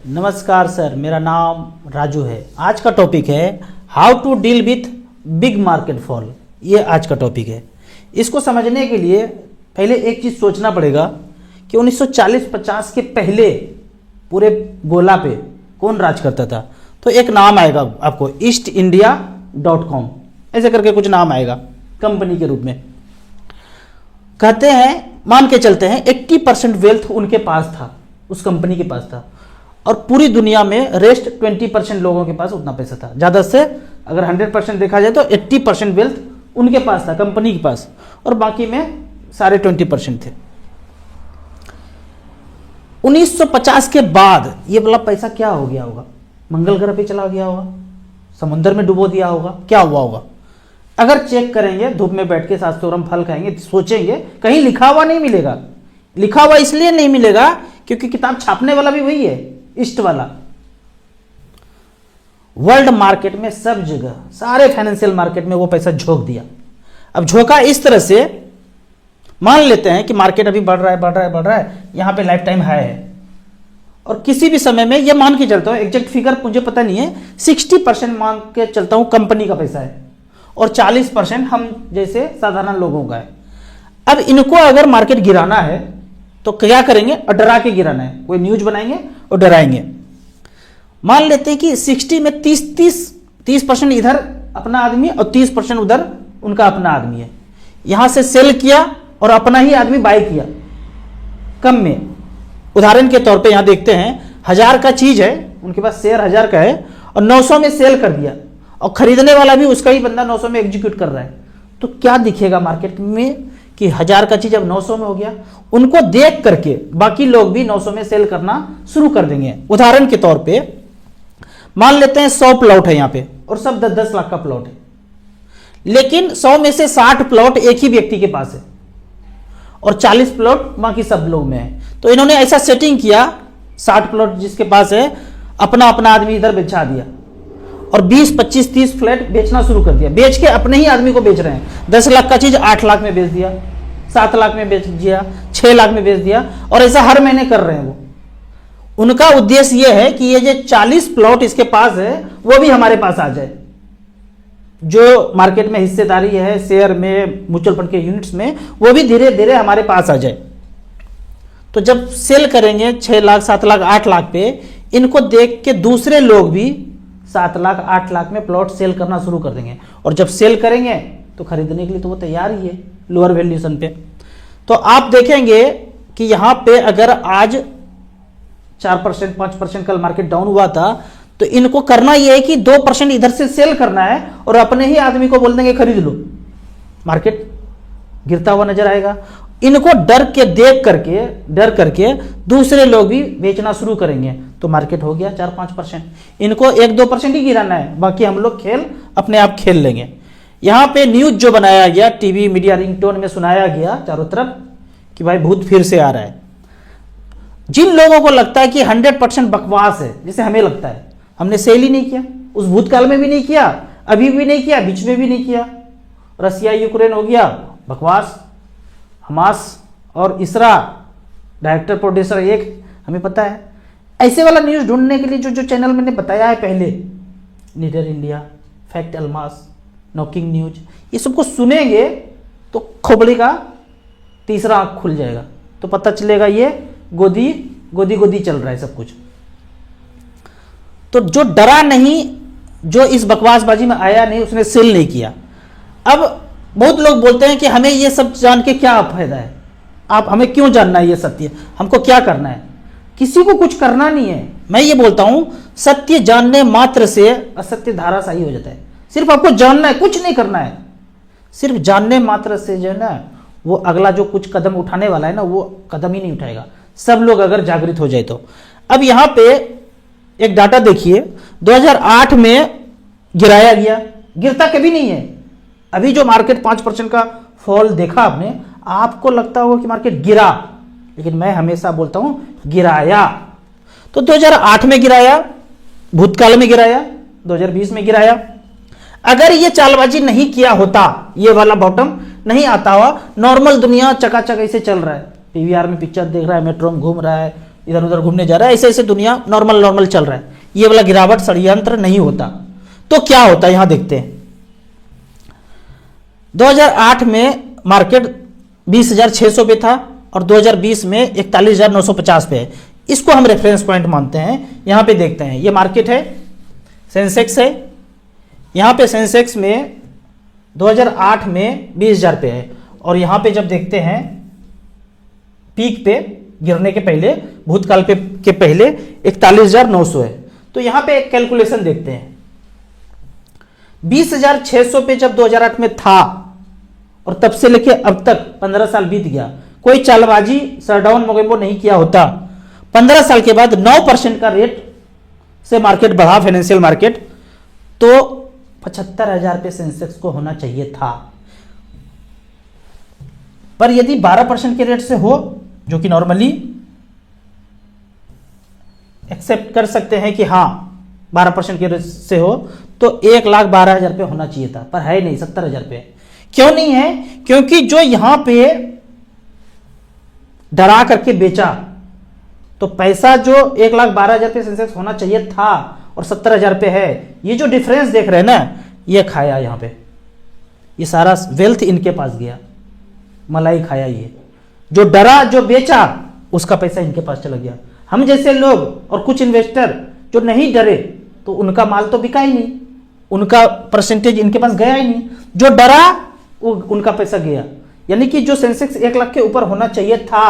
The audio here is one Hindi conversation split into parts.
नमस्कार सर, मेरा नाम राजू है। आज का टॉपिक है how to deal with big market fall. ये आज का टॉपिक है। इसको समझने के लिए पहले एक चीज़ सोचना पड़ेगा कि 1940-50 के पहले पूरे गोला पे कौन राज करता था। तो एक नाम आएगा आपको, eastindia.com ऐसे करके कुछ नाम आएगा कंपनी के रूप में। कहते हैं, मान के चलते हैं 80% वेल्थ उनके पास था, उस कंपनी के पास था, और पूरी दुनिया में रेस्ट 20% लोगों के पास उतना पैसा था। ज़्यादा से अगर 100% देखा जाए तो 80% वेल्थ उनके पास था, कंपनी के पास, और बाकी में सारे 20% थे। 1950 के बाद ये वाला पैसा क्या हो गया होगा? मंगल ग्रह पे चला गया होगा, समुद्र में डुबो दिया होगा, क्या हुआ होगा? अगर चेक करेंगे, धूप में बैठ के सास्तोरम फल खाएंगे, सोचेंगे, कहीं लिखा हुआ नहीं मिलेगा। लिखा हुआ इसलिए नहीं मिलेगा क्योंकि किताब छापने वाला भी वही है, ईस्ट वाला। वर्ल्ड मार्केट में सब जगह, सारे फाइनेंशियल मार्केट में वो पैसा झोंक दिया। अब झोंका इस तरह से, मान लेते हैं कि मार्केट अभी बढ़ रहा है, यहां पे लाइफ टाइम हाई है, और किसी भी समय में ये मान के चलता हूं, एग्जैक्ट फिगर मुझे पता नहीं है, 60% मान के चलता हूं कंपनी का पैसा है, और 40% हम जैसे साधारण लोगों का है। अब इनको अगर मार्केट गिराना है तो क्या करेंगे? और डरा के गिराना है, कोई न्यूज बनाएंगे और डराएंगे। मान लेते हैं कि 60 में 30% इधर अपना आदमी और 30% उधर उनका अपना आदमी है। यहां से सेल किया और अपना ही आदमी बाय किया कम में। उदाहरण के तौर पे यहां देखते हैं 1000 का चीज है, उनके पास शेयर 1000 का है, और 900 में सेल कर दिया, और खरीदने वाला भी उसका ही बंदा 900 में एग्जीक्यूट कर रहा है। तो क्या दिखेगा मार्केट में कि 1000 का चीज अब 900 में हो गया। उनको देख करके बाकी लोग भी 900 में सेल करना शुरू कर देंगे। उदाहरण के तौर पे मान लेते हैं 100 प्लॉट है यहाँ पे, और सब 10-10 लाख का प्लॉट है, लेकिन 100 में से 60 प्लॉट एक ही व्यक्ति के पास है, और 40 प्लॉट बाकी सब लोग में है। तो इन्होंने ऐसा सेटिंग किया, 60 प्लॉट जिसके पास है अपना अपना आदमी इधर बेचा दिया, और 20, 25, 30 फ्लैट बेचना शुरू कर दिया। बेच के अपने ही आदमी को बेच रहे हैं। 10 लाख का चीज 8 लाख में बेच दिया, 7 लाख में बेच दिया, 6 लाख में बेच दिया, और ऐसा हर महीने कर रहे हैं वो। उनका उद्देश्य ये है कि ये जो 40 प्लॉट इसके पास है वो भी हमारे पास आ जाए। जो मार्केट में हिस्सेदारी है, शेयर में, म्यूचुअल फंड के यूनिट्स में, वो भी धीरे धीरे हमारे पास आ जाए। तो जब सेल करेंगे 6 लाख, 7 लाख, 8 लाख पे, इनको देख के दूसरे लोग भी 7 लाख, 8 लाख में प्लॉट सेल करना शुरू कर देंगे, और जब सेल करेंगे तो खरीदने के लिए तो वो तैयार ही है लोअर वैल्यूएशन पे। तो आप देखेंगे कि यहां पे अगर आज 4%, 5% कल मार्केट डाउन हुआ था, तो इनको करना यह है कि 2% इधर से सेल करना है, और अपने ही आदमी को बोल देंगे खरीद लो। मार्केट गिरता हुआ नजर आएगा। इनको डर करके दूसरे लोग भी बेचना शुरू करेंगे, तो मार्केट हो गया 4-5%। इनको 1-2% ही गिराना है, बाकी हम लोग खेल अपने आप खेल लेंगे। यहां पे न्यूज जो बनाया गया, टीवी मीडिया रिंगटोन में सुनाया गया चारों तरफ कि भाई भूत फिर से आ रहा है। जिन लोगों को लगता है कि 100% बकवास है, जैसे हमें लगता है, हमने सेल ही नहीं किया, उस भूतकाल में भी नहीं किया, अभी भी नहीं किया, बीच में भी नहीं किया। रसिया यूक्रेन हो गया बकवास, हमास और इसरा डायरेक्टर प्रोड्यूसर एक, हमें पता है। ऐसे वाला न्यूज़ ढूंढने के लिए जो चैनल मैंने बताया है पहले, नीडर इंडिया, फैक्ट अलमास, नॉकिंग न्यूज, ये सबको सुनेंगे तो खोपड़ी का तीसरा आंख खुल जाएगा, तो पता चलेगा ये गोदी चल रहा है सब कुछ। तो जो डरा नहीं, जो इस बकवासबाजी में आया नहीं, उसने सेल नहीं किया। अब बहुत लोग बोलते हैं कि हमें ये सब जान के क्या फायदा है, आप हमें क्यों जानना है ये सत्य, हमको क्या करना है? किसी को कुछ करना नहीं है। मैं ये बोलता हूं, सत्य जानने मात्र से असत्य धाराशायी हो जाता है। सिर्फ आपको जानना है, कुछ नहीं करना है। सिर्फ जानने मात्र से जो है ना, वो अगला जो कुछ कदम उठाने वाला है ना, वो कदम ही नहीं उठाएगा। सब लोग अगर जागृत हो जाए तो। अब यहां पे एक डाटा देखिए, 2008 में गिराया गया, गिरता कभी नहीं है। अभी जो मार्केट 5% का फॉल देखा आपने, आपको लगता होगा कि मार्केट गिरा, लेकिन मैं हमेशा बोलता हूं गिराया। तो 2008 में गिराया, भूतकाल में गिराया, 2020 में गिराया। अगर ये चालबाजी नहीं किया होता, ये वाला बॉटम नहीं आता हुआ, नॉर्मल दुनिया चकाचक ऐसे चल रहा है, पीवीआर में पिक्चर देख रहा है, मेट्रो में घूम रहा है, इधर उधर घूमने जा रहा है, ऐसे ऐसे दुनिया नॉर्मल नॉर्मल चल रहा है। ये वाला गिरावट षड्यंत्र नहीं होता। तो क्या होता है यहां देखते हैं। 2008 में मार्केट 20,600 पे था और 2020 में 41,950 पे है। इसको हम रेफरेंस पॉइंट मानते हैं। यहां पे देखते हैं, ये मार्केट है, सेंसेक्स है। यहां पे सेंसेक्स में 2008 में 20,000 पे है और यहां पे जब देखते हैं पीक पे गिरने के पहले, भूतकाल पे के पहले 41,900 है। तो यहां पे एक कैलकुलेशन देखते हैं। 20,600 पे जब 2008 में था और तब से लेके अब तक 15 साल बीत गया, कोई चालबाजी सरडाउन मोगेम्बो नहीं किया होता। 15 साल के बाद 9% का रेट से मार्केट बढ़ा, फाइनेंशियल मार्केट, तो 75,000 पे सेंसेक्स को होना चाहिए था। पर यदि 12% के रेट से हो, जो कि नॉर्मली एक्सेप्ट कर सकते हैं कि हाँ 12% के रेट से हो, तो 1,12,000 पे होना चाहिए था, पर है नहीं, 70,000 पे। क्यों नहीं है? क्योंकि जो यहां पे डरा करके बेचा, तो पैसा जो 1,12,000 पे सेंसेक्स होना चाहिए था और 70,000 पे है, ये जो डिफरेंस देख रहे हैं ना, ये खाया यहां पे, ये सारा वेल्थ इनके पास गया, मलाई खाया। ये जो डरा, जो बेचा, उसका पैसा इनके पास चला गया। हम जैसे लोग और कुछ इन्वेस्टर जो नहीं डरे, तो उनका माल तो बिका ही नहीं, उनका परसेंटेज इनके पास गया ही नहीं। जो डरा वो उनका पैसा गया। यानी कि जो सेंसेक्स 1 लाख के ऊपर होना चाहिए था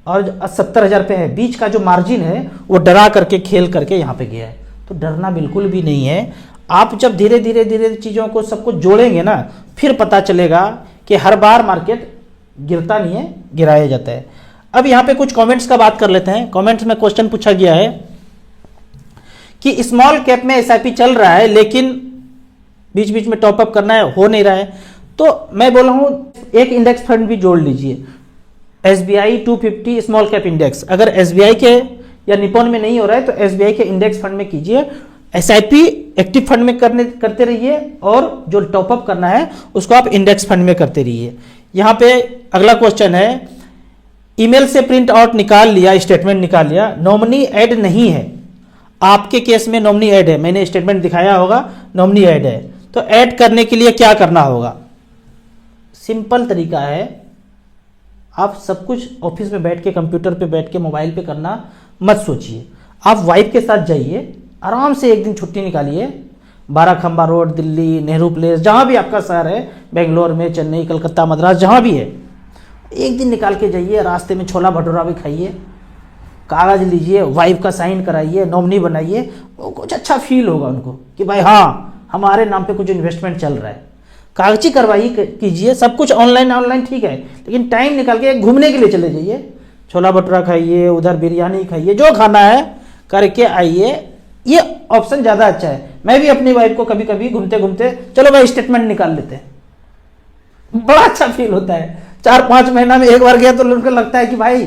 और 70,000 पे है, बीच का जो मार्जिन है वो डरा करके, खेल करके यहां पे गया है। तो डरना बिल्कुल भी नहीं है। आप जब धीरे धीरे धीरे चीजों को सबको जोड़ेंगे ना, फिर पता चलेगा कि हर बार मार्केट गिरता नहीं है, गिराया जाता है। अब यहां पे कुछ कमेंट्स का बात कर लेते हैं। कमेंट्स में क्वेश्चन पूछा गया है कि स्मॉल कैप में एसआईपी चल रहा है, लेकिन बीच बीच में टॉपअप करना है, हो नहीं रहा है। तो मैं बोल रहा हूं एक इंडेक्स फंड भी जोड़ लीजिए, SBI 250 स्मॉल कैप इंडेक्स। अगर SBI के या निपॉन में नहीं हो रहा है तो SBI के इंडेक्स फंड में कीजिए। एसआईपी एक्टिव फंड में करते रहिए और जो टॉपअप करना है उसको आप इंडेक्स फंड में करते रहिए। यहां पे अगला क्वेश्चन है, ईमेल से प्रिंट आउट निकाल लिया, स्टेटमेंट निकाल लिया, नॉमिनी ऐड नहीं है। आपके केस में नॉमिनी ऐड है, मैंने स्टेटमेंट दिखाया होगा, नॉमिनी ऐड है। तो ऐड करने के लिए क्या करना होगा? सिंपल तरीका है, आप सब कुछ ऑफिस में बैठ के, कंप्यूटर पे बैठ के, मोबाइल पे करना मत सोचिए। आप वाइफ के साथ जाइए, आराम से एक दिन छुट्टी निकालिए, 12 खंबा रोड, दिल्ली, नेहरू प्लेस, जहां भी आपका शहर है, बेंगलोर में, चेन्नई, कलकत्ता, मद्रास, जहां भी है, एक दिन निकाल के जाइए। रास्ते में छोला भटूरा भी खाइए, कागज लीजिए, वाइफ का साइन कराइए, नॉमिनी बनाइए। कुछ अच्छा फील होगा उनको कि भाई हाँ हमारे नाम पे कुछ इन्वेस्टमेंट चल रहा है। कागजी कार्रवाई कीजिए। सब कुछ ऑनलाइन ठीक है, लेकिन टाइम निकाल के घूमने के लिए चले जाइए, छोला भटूरा खाइए, उधर बिरयानी खाइए, जो खाना है करके आइए। ये ऑप्शन ज्यादा अच्छा है। मैं भी अपनी वाइफ को कभी कभी घूमते घूमते, चलो भाई स्टेटमेंट निकाल लेते हैं, बड़ा अच्छा फील होता है। 4-5 महीना में एक बार गया तो उनको लगता है कि भाई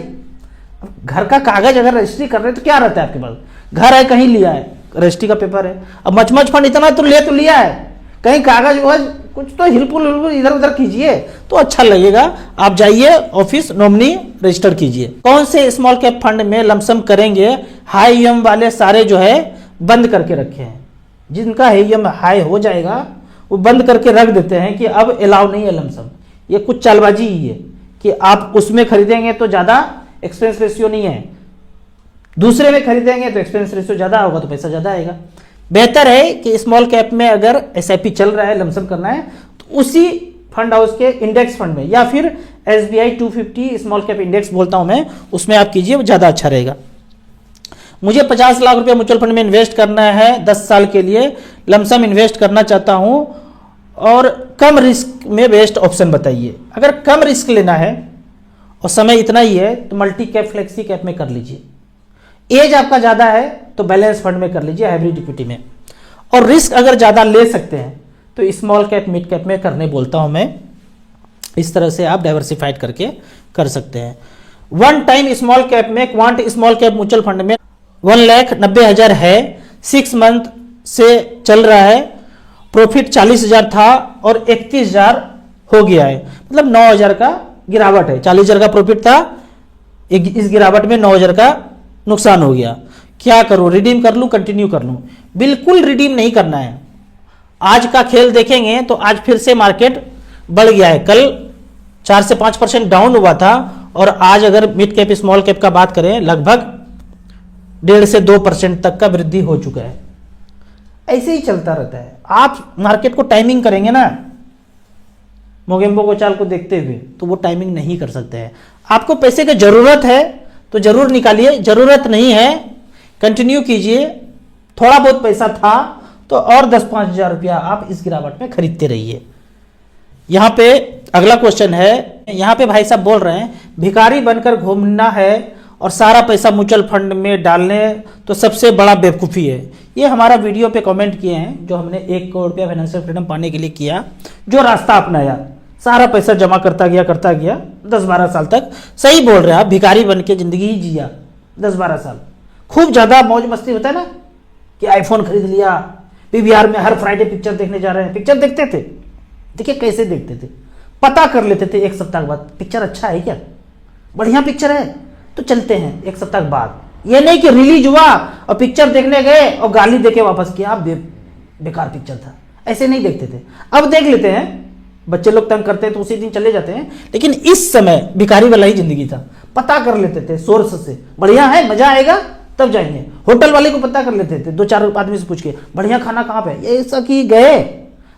घर का कागज अगर रजिस्ट्री कर रहे हैं तो क्या रहता है आपके पास, घर है, कहीं लिया है, रजिस्ट्री का पेपर है। अब मच फंड इतना तो लिया है, कहीं कागज वागज कुछ तो हिलपुल इधर उधर कीजिए तो अच्छा लगेगा। आप जाइए ऑफिस, नॉमिनी रजिस्टर कीजिए। कौन से स्मॉल कैप फंड में लमसम करेंगे? हाई ईएम वाले सारे जो है बंद करके रखे हैं। जिनका ईएम हाई हो जाएगा वो बंद करके रख देते हैं कि अब अलाउ नहीं है लमसम। ये कुछ चालबाजी ही है कि आप उसमें खरीदेंगे तो ज्यादा एक्सपेंस रेशियो नहीं है, दूसरे में खरीदेंगे तो एक्सपेंस रेशियो ज्यादा होगा तो पैसा ज्यादा आएगा। बेहतर है कि स्मॉल कैप में अगर एसआईपी चल रहा है, लमसम करना है, तो उसी फंड हाउस के इंडेक्स फंड में या फिर SBI 250 स्मॉल कैप इंडेक्स बोलता हूं मैं, उसमें आप कीजिए, वो ज्यादा अच्छा रहेगा। मुझे 50 लाख रुपया म्यूचुअल फंड में इन्वेस्ट करना है 10 साल के लिए, लमसम इन्वेस्ट करना चाहता हूं और कम रिस्क में बेस्ट ऑप्शन बताइए। अगर कम रिस्क लेना है और समय इतना ही है तो मल्टी कैप, फ्लेक्सी कैप में कर लीजिए। एज आपका ज्यादा है तो बैलेंस फंड में कर लीजिए, हाइब्रिड इक्विटी में। और रिस्क अगर ज्यादा ले सकते हैं तो स्मॉल कैप, मिड कैप में करने बोलता हूं मैं। इस तरह से आप डाइवर्सिफाइड करके कर सकते हैं। वन टाइम स्मॉल कैप में, quant small cap mutual fund में 1,90,000 है, 6 मंथ से चल रहा है। प्रॉफिट 40,000 था और 31,000 हो गया है, मतलब 9,000 का गिरावट है। 40,000 का प्रॉफिट था, इस गिरावट में 9,000 का नुकसान हो गया। क्या करूं, रिडीम कर लूं, कंटिन्यू कर लूं? बिल्कुल रिडीम नहीं करना है। आज का खेल देखेंगे तो आज फिर से मार्केट बढ़ गया है। कल 4 से 5% डाउन हुआ था और आज अगर मिड कैप स्मॉल कैप का बात करें लगभग 1.5 से 2% तक का वृद्धि हो चुका है। ऐसे ही चलता रहता है। आप मार्केट को टाइमिंग करेंगे ना मोगेम्बो को चाल को देखते हुए, तो वो टाइमिंग नहीं कर सकते हैं। आपको पैसे की जरूरत है तो जरूर निकालिए, जरूरत नहीं है कंटिन्यू कीजिए। थोड़ा बहुत पैसा था तो और 10-5 हज़ार रुपया आप इस गिरावट में खरीदते रहिए। यहां पे अगला क्वेश्चन है, यहां पे भाई साहब बोल रहे हैं भिखारी बनकर घूमना है और सारा पैसा म्यूचुअल फंड में डालने तो सबसे बड़ा बेवकूफ़ी है। ये हमारा वीडियो पे कमेंट किए हैं जो हमने 1 करोड़ रुपया फाइनेंशियल फ्रीडम पाने के लिए किया, जो रास्ता अपनाया, सारा पैसा जमा करता गया 10-12 साल तक। सही बोल रहे हैं आप, भिखारी बन के जिंदगी ही जिया 10-12 साल। खूब ज्यादा मौज मस्ती होता है ना कि आईफोन खरीद लिया, पीवीआर में हर फ्राइडे पिक्चर देखने जा रहे हैं। पिक्चर देखते थे, देखिए कैसे देखते थे, पता कर लेते थे 1 सप्ताह के बाद पिक्चर अच्छा है क्या, बढ़िया पिक्चर है तो चलते हैं 1 सप्ताह के बाद। ये नहीं कि रिलीज हुआ और पिक्चर देखने गए और गाली देके वापस किया, आप बेकार पिक्चर था, ऐसे नहीं देखते थे। अब देख लेते हैं, बच्चे लोग तंग करते हैं तो उसी दिन चले जाते हैं, लेकिन इस समय भिखारी वाला ही जिंदगी था। पता कर लेते थे सोर्स से, बढ़िया है मजा आएगा तब जाएंगे। होटल वाले को पता कर लेते थे, 2-4 आदमी से पूछ के बढ़िया खाना कहाँ पे, ये ऐसा कि गए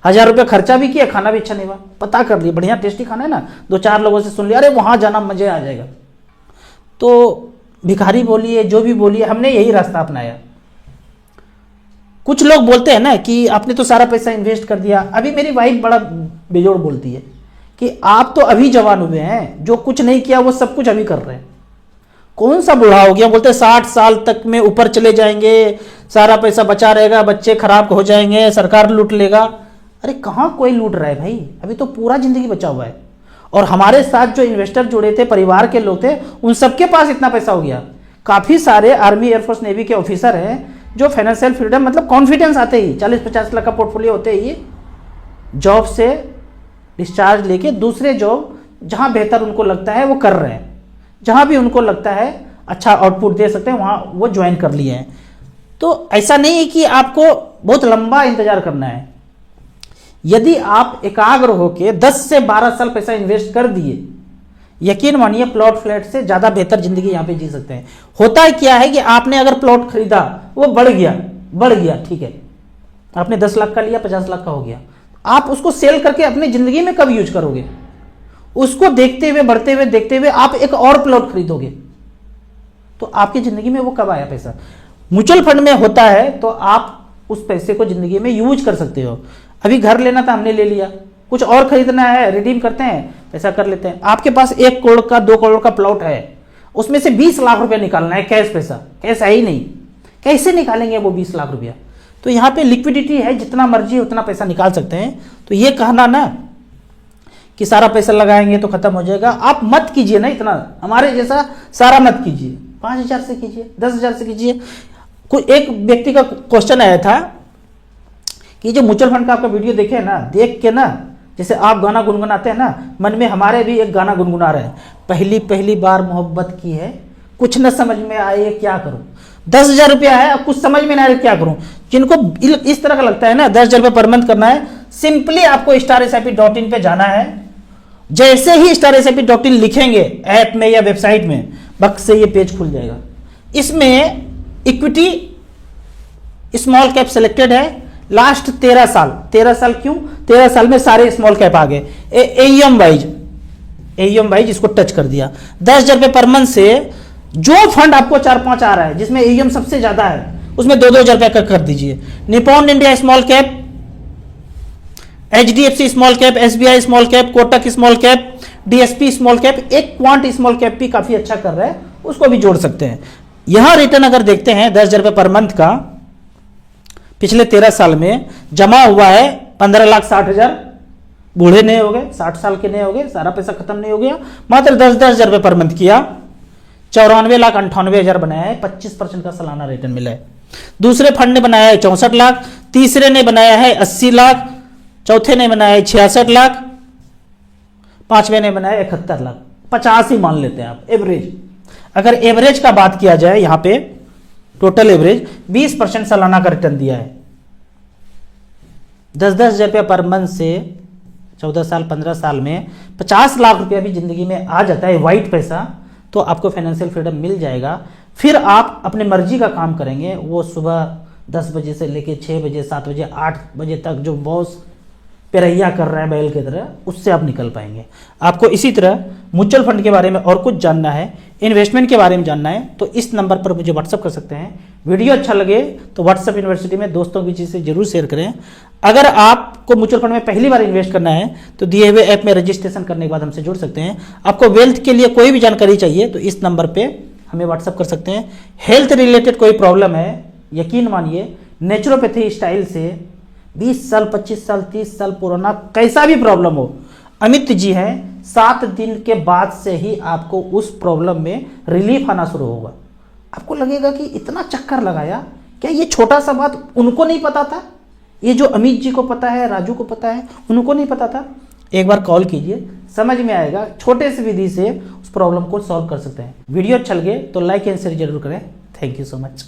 1,000 रुपया खर्चा भी किया, खाना भी अच्छा नहीं हुआ, पता कर लिया बढ़िया टेस्टी खाना है ना, 2-4 लोगों से सुन लिया, अरे वहां जाना मजे आ जाएगा। तो भिखारी बोलिए जो भी बोलिए, हमने यही रास्ता अपनाया। कुछ लोग बोलते हैं ना कि आपने तो सारा पैसा इन्वेस्ट कर दिया। अभी मेरी वाइफ बड़ा बेजोड़ बोलती है कि आप तो अभी जवान हुए हैं, जो कुछ नहीं किया वो सब कुछ अभी कर रहे हैं। कौन सा बूढ़ा हो गया, बोलते 60 साल तक में ऊपर चले जाएंगे, सारा पैसा बचा रहेगा, बच्चे खराब हो जाएंगे, सरकार लूट लेगा। अरे कहाँ कोई लूट रहा है भाई, अभी तो पूरा जिंदगी बचा हुआ है। और हमारे साथ जो इन्वेस्टर जुड़े थे, परिवार के लोग थे, उन सबके पास इतना पैसा हो गया। काफी सारे आर्मी, एयरफोर्स, नेवी के ऑफिसर हैं जो फाइनेंशियल फ्रीडम मतलब कॉन्फिडेंस आते ही 40-50 लाख का पोर्टफोलियो होते ही जॉब से डिस्चार्ज लेके दूसरे जॉब जहां बेहतर उनको लगता है वो कर रहे हैं, जहां भी उनको लगता है अच्छा आउटपुट दे सकते हैं वहां वो ज्वाइन कर लिए हैं। तो ऐसा नहीं है कि आपको बहुत लंबा इंतजार करना है। यदि आप एकाग्र होकर 10 से 12 साल पैसा इन्वेस्ट कर दिए, यकीन मानिए प्लॉट फ्लैट से ज्यादा बेहतर जिंदगी यहां पे जी सकते हैं। होता है क्या है कि आपने अगर प्लॉट खरीदा वो बढ़ गया ठीक है, आपने 10 लाख का लिया, 50 लाख का हो गया, आप उसको सेल करके अपनी जिंदगी में कब यूज करोगे? उसको देखते हुए, बढ़ते हुए, देखते हुए आप एक और प्लॉट खरीदोगे, तो आपकी जिंदगी में वो कब आया पैसा? म्यूचुअल फंड में होता है तो आप उस पैसे को जिंदगी में यूज कर सकते हो। अभी घर लेना था, हमने ले लिया, कुछ और खरीदना है, रिडीम करते हैं, पैसा कर लेते हैं। आपके पास 1 करोड़ का 2 करोड़ का प्लॉट है, उसमें से 20 लाख रुपया निकालना है कैश पैसा, कैश है ही नहीं, कैसे निकालेंगे वो 20 लाख रुपया? तो यहाँ पे लिक्विडिटी है, जितना मर्जी उतना पैसा निकाल सकते हैं। तो ये कहना ना कि सारा पैसा लगाएंगे तो खत्म हो जाएगा, आप मत कीजिए ना इतना, हमारे जैसा सारा मत कीजिए, 5,000 से कीजिए, 10,000 से कीजिए। कोई एक व्यक्ति का क्वेश्चन आया था कि जो म्यूचुअल फंड का आपका वीडियो देखे ना, देख के ना जैसे आप गाना गुनगुनाते हैं ना, मन में हमारे भी एक गाना गुनगुना रहे हैं, पहली पहली बार मोहब्बत की है, कुछ न समझ में आए क्या करूं, 10,000 रुपया है, अब कुछ समझ में ना आए क्या करूं। जिनको इस तरह का लगता है ना 10,000 रुपया पर मंथ करना है, सिंपली आपको StarSIP.in पे जाना है। जैसे ही StarSIP.in लिखेंगे ऐप में या वेबसाइट में, बक्स से ये पेज खुल जाएगा। इसमें इक्विटी स्मॉल कैप सिलेक्टेड है, लास्ट 13 साल क्यों, 13 साल में सारे स्मॉल कैप आ गए। एईएम वाइज इसको टच कर दिया। 10,000 रुपये पर मंथ से जो फंड आपको 4-5 आ रहा है, जिसमें एईएम सबसे ज्यादा है, उसमें 2-2 हज़ार रुपये कर दीजिए। Nippon India small cap, HDFC small cap, SBI small cap, Kotak small cap, DSP small cap, एक क्वांट स्मॉल कैप भी काफी अच्छा कर रहा है, उसको भी जोड़ सकते हैं। यहां रिटर्न अगर देखते हैं 10,000 रुपये पर मंथ का, पिछले 13 साल में जमा हुआ है 15,60,000। बूढ़े नहीं हो गए, 60 साल के नहीं हो गए, सारा पैसा खत्म नहीं हो गया, मात्र 10-10 हज़ार रुपये पर मंथ किया, 94,98,000 बनाया है, 25% का सालाना रिटर्न मिला है। दूसरे फंड ने बनाया है 64 लाख, तीसरे ने बनाया है 80 लाख, चौथे ने बनाया है 66 लाख, पांचवें ने बनाया 71 लाख, 50 ही मान लेते हैं आप एवरेज। अगर एवरेज का बात किया जाए, यहां पे टोटल एवरेज 20% सालाना का रिटर्न दिया है। 10-10 हजार रुपया पर मंथ से 14 साल 15 साल में 50 लाख रुपया भी जिंदगी में आ जाता है वाइट पैसा, तो आपको फाइनेंशियल फ्रीडम मिल जाएगा। फिर आप अपने मर्जी का काम करेंगे, वो सुबह 10 बजे से लेके 6 बजे 7 बजे 8 बजे तक जो बॉस पेरैया कर रहा है बैल की तरह, उससे आप निकल पाएंगे। आपको इसी तरह म्यूचुअल फंड के बारे में और कुछ जानना है, इन्वेस्टमेंट के बारे में जानना है, तो इस नंबर पर मुझे व्हाट्सअप कर सकते हैं। वीडियो अच्छा लगे तो व्हाट्सअप यूनिवर्सिटी में दोस्तों की चीज़ से जरूर शेयर करें। अगर आपको म्यूचुअल फंड में पहली बार इन्वेस्ट करना है तो दिए हुए ऐप में रजिस्ट्रेशन करने के बाद हमसे जुड़ सकते हैं। आपको वेल्थ के लिए कोई भी जानकारी चाहिए तो इस नंबर पर हमें व्हाट्सअप कर सकते हैं। हेल्थ रिलेटेड कोई प्रॉब्लम है, यकीन मानिए नेचुरोपैथी स्टाइल से 20 साल 25 साल 30 साल पुराना कैसा भी प्रॉब्लम हो, अमित जी हैं, 7 दिन के बाद से ही आपको उस प्रॉब्लम में रिलीफ आना शुरू होगा। आपको लगेगा कि इतना चक्कर लगाया, क्या ये छोटा सा बात उनको नहीं पता था? ये जो अमित जी को पता है, राजू को पता है, उनको नहीं पता था? एक बार कॉल कीजिए, समझ में आएगा। छोटे से विधि से उस प्रॉब्लम को सॉल्व कर सकते हैं। वीडियो अच्छा लगे तो लाइक एंड शेयर जरूर करें। Thank you so much.